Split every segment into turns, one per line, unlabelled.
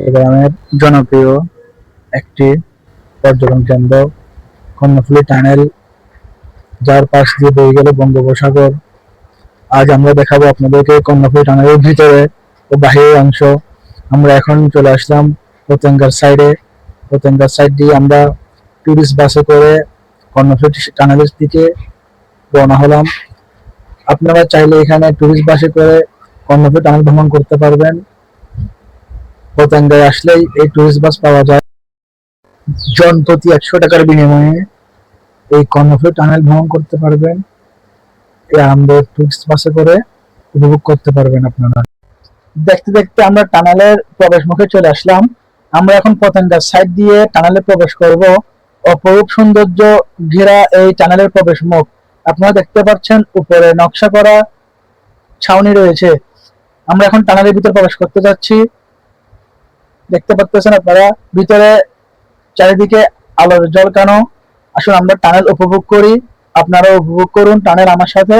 চট্টগ্রামের জনপ্রিয় একটি পর্যটন কেন্দ্র কর্ণফুলী টানেল, যার পাশ দিয়ে বয়ে গেল বঙ্গোপসাগর। আজ আমরা দেখাবো আপনাদেরকে কর্ণফুলী টানেলের ভিতরে ও বাহিরের অংশ। আমরা এখন চলে আসলাম পতেঙ্গার সাইডে। পতেঙ্গার সাইড দিয়ে আমরা টুরিস্ট বাসে করে কর্ণফুলী টানেলের দিকে রওনা হলাম। আপনারা চাইলে এখানে টুরিস্ট বাসে করে কর্ণফুলী টানেল ভ্রমণ করতে পারবেন। পতেঙ্গায় আসলেই এই টুরিস্ট বাস পাওয়া যায়। জন প্রতি 100 টাকার বিনিময়ে এই কর্ণফুলী টানেল ভ্রমণ করতে পারবেন। এই আনন্দ টুরিস্ট বাসে করে উপভোগ করতে পারবেন আপনারা। দেখতে দেখতে আমরা টানেলের প্রবেশ মুখে চলে আসলাম। আমরা এখন পতেঙ্গার সাইড দিয়ে টানেলে প্রবেশ করব। অপরূপ সৌন্দর্য ঘেরা এই টানেলের প্রবেশ মুখ। আপনারা দেখতে পাচ্ছেন উপরে নকশা করা ছাউনি রয়েছে। আমরা এখন টানেলের ভিতরে প্রবেশ করতে যাচ্ছি। দেখতে পাচ্ছেন আপনারা ভিতরে চারিদিকে আলোর ঝলকানো। আসুন আমরা টানেল উপভোগ করি, আপনারাও উপভোগ করুন টানেল আমার সাথে।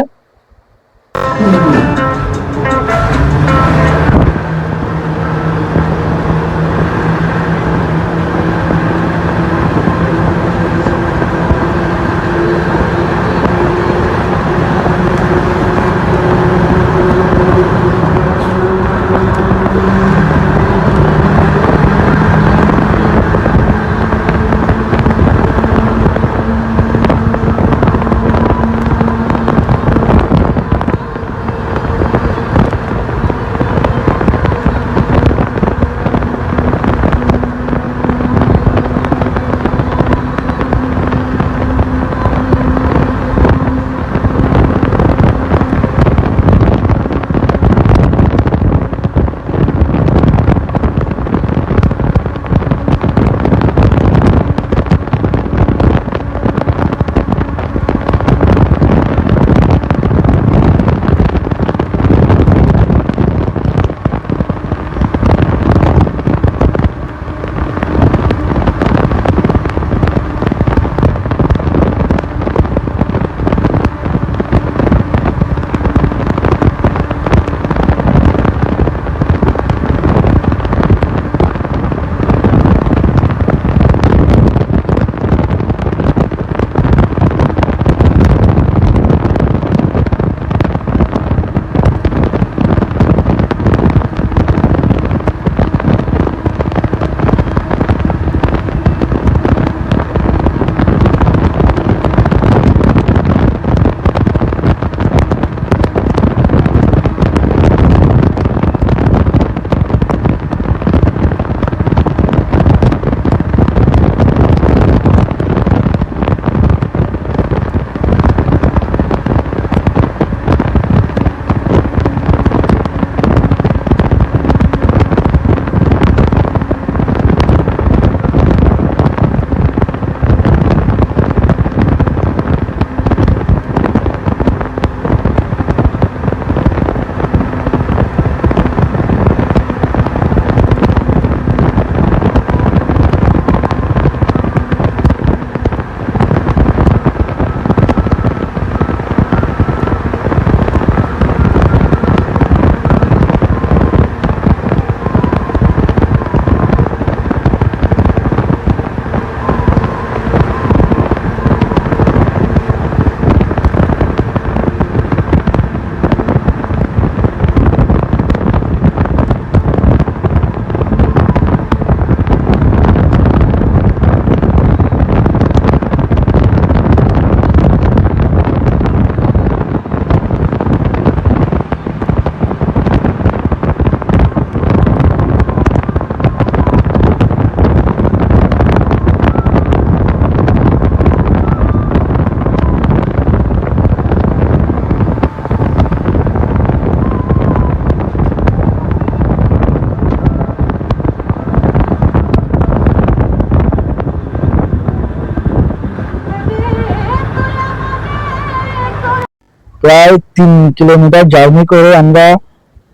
প্রায় 3 কিলোমিটার জার্নি করে আমরা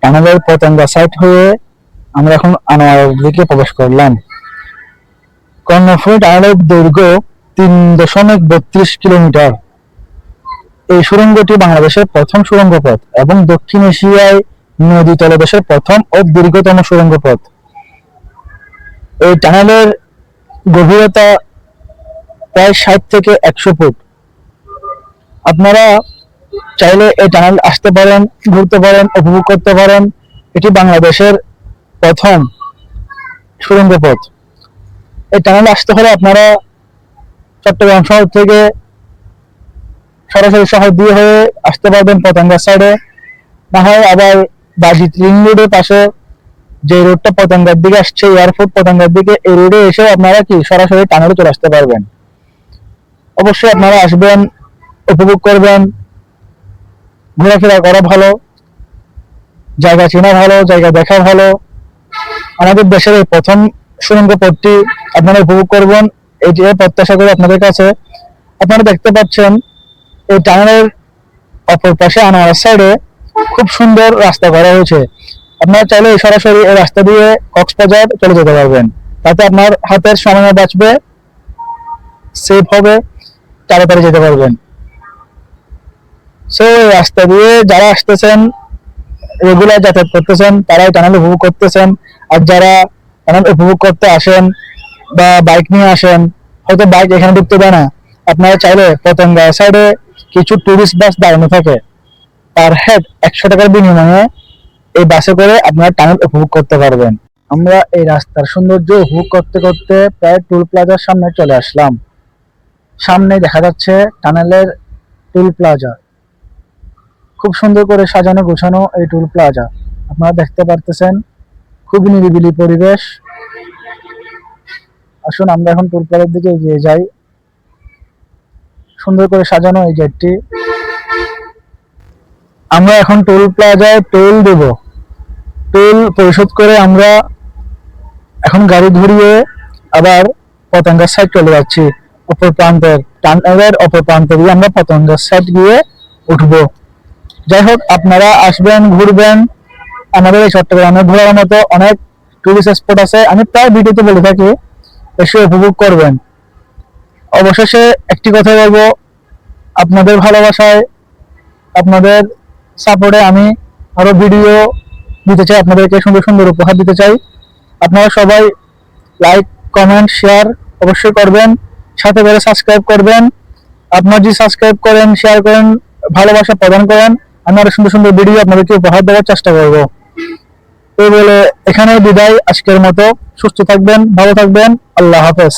টানেলের পতেঙ্গা সাইট হয়ে আমরা এখন আনোয়ারের দিকে প্রবেশ করলাম। কর্ণফুলী টানেলের দৈর্ঘ্য 3.32 কিলোমিটার। এই সুড়ঙ্গটি বাংলাদেশের প্রথম সুড়ঙ্গ পথ এবং দক্ষিণ এশিয়ায় নদী তলদেশের প্রথম ও দীর্ঘতম সুড়ঙ্গ পথ। এই টানেলের গভীরতা প্রায় 60 থেকে 100 ফুট। আপনারা চাইলে এই টানেল আসতে পারেন, ঘুরতে পারেন, উপভোগ করতে পারেন। এটি বাংলাদেশের প্রথম সুড়ঙ্গ পথ। এই টানেলে আসতে হলে আপনারা চট্টগ্রাম শহর থেকে সরাসরি শহর দিয়ে হয়ে আসতে পারবেন পতেঙ্গার সাইডে, না হয় আবার বাজিত রিং রোডের পাশে যে রোডটা পতেঙ্গার দিকে আসছে, এয়ারপোর্ট পতেঙ্গার দিকে, এই রোডে এসে আপনারা কি সরাসরি টানেলে চলে আসতে পারবেন। অবশ্যই আপনারা আসবেন, উপভোগ করবেন, ঘোরাফেরা করা ভালো, জায়গা চেনা ভালো, জায়গা দেখা ভালো। আমাদের দেশের এই প্রথম সুড়ঙ্গ পথটি আপনারা উপভোগ করবেন, এই যে প্রত্যাশা করি আপনাদের কাছে। আপনারা দেখতে পাচ্ছেন এই টানেলের অপর পাশে আনোয়ার সাইডে খুব সুন্দর রাস্তা করা হয়েছে। আপনারা চাইলে সরাসরি এই রাস্তা দিয়ে কক্সবাজার চলে যেতে পারবেন, তাতে আপনার হাতের সময় বাঁচবে, সেফ হবে, তাড়াতাড়ি যেতে পারবেন। সো এই রাস্তা দিয়ে যারা আসতেছেন, রেগুলার যাতায়াত করতেছেন, তারাই টানেল উপভোগ করতেছেন। আর যারা টানেল উপভোগ করতে আসেন বা বাইক নিয়ে আসেন, হয়তো বাইক এখানে ঢুকতে দেয় না, আপনারা চাইলে পতেঙ্গা সাইডে কিছু টুরিস্ট বাস দাঁড়ানো থাকে, পার হেড 100 টাকার বিনিময়ে এই বাসে করে আপনারা টানেল উপভোগ করতে পারবেন। আমরা এই রাস্তার সৌন্দর্য উপভোগ করতে করতে প্রায় টুল প্লাজার সামনে চলে আসলাম। সামনে দেখা যাচ্ছে টানেলের টুল প্লাজা। খুব সুন্দর করে সাজানো গোছানো এই টুল প্লাজা, আপনারা দেখতে পারতেছেন। খুবই নিরিবিলি পরিবেশ। আসুন আমরা এখন টুল প্লাজার দিকে এগিয়ে যাই। সুন্দর করে সাজানো এই গেটটি। আমরা এখন টুল প্লাজায় টোল দেব। টোল পরিশোধ করে আমরা এখন গাড়ি ঘুরিয়ে আবার পতেঙ্গার সাইড চলে যাচ্ছি। অপর প্রান্তের টানেলের অপর প্রান্তে দিয়ে আমরা পতেঙ্গার সাইড গিয়ে উঠবো। যাই হোক, আপনারা আসবেন, ঘুরবেন। আমাদের এই চট্টগ্রামে ঘোরার মতো অনেক টুরিস্ট স্পট আছে, আমি প্রায় ভিডিওতে বলে থাকি, এসে উপভোগ করবেন। অবশেষে একটি কথা বলবো, আপনাদের ভালোবাসায়, আপনাদের সাপোর্টে আমি আরো ভিডিও দিতে চাই, আপনাদেরকে সুন্দর সুন্দর উপহার দিতে চাই। আপনারা সবাই লাইক, কমেন্ট, শেয়ার অবশ্যই করবেন, সাথে করে সাবস্ক্রাইব করবেন। আপনারা যদি সাবস্ক্রাইব করেন, শেয়ার করেন, ভালোবাসা প্রদান করেন, আমি আরো সুন্দর সুন্দর ভিডিও আপনাদেরকে উপহার দেওয়ার চেষ্টা করব। এই বলে এখানে বিদায় আজকের মতো। সুস্থ থাকবেন, ভালো থাকবেন, আল্লাহ হাফেজ।